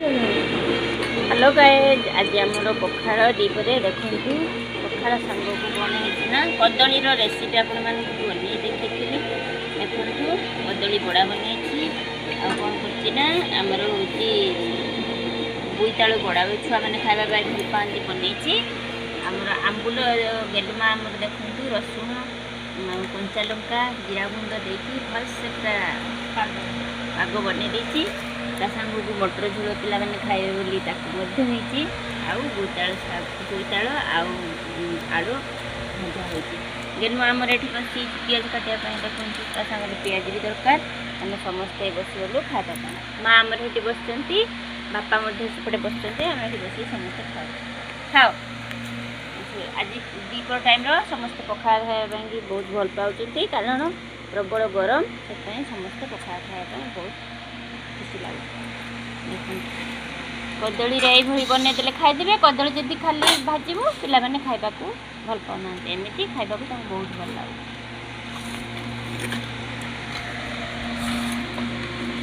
Hello guys आज आमर पखाड़ दीपरे देखु पखाड़ सांग को बना कदली रेसीपी आपण बन देखी देखु कदली बड़ा बनई कौन करमर हूँ बोईतालु बड़ा छुआ मैंने खावा भल पाती बनई आमर आंबुल गेलुमा आमर देखु रसुण कंचा लंका जीरा गुंड देखी भलसे पूरा पाग बनई सांग को मटर झोल पिला मैंने खाए बोली आउ बोईताल आलू भजा हो गेलु आमर ये बस पिज काटापी देखते सांगे पिज भी दरकार आम समस्ते बसगलु खावा माँ आमर ये बस बापा सेपटे बस आम ये बस समस्ते खाओ आज दीपर टाइम समस्ते पखाड़ खावाई बहुत भल पाँच कारण प्रबल गरम से समस्ते पखाड़ खावाई बहुत खुशी लगे कदली ये बनईदे खाईदे कदली जब खाली भाजबू पिला मैंने खाइबा भल पाना एमती खाइबा बहुत भल लगे।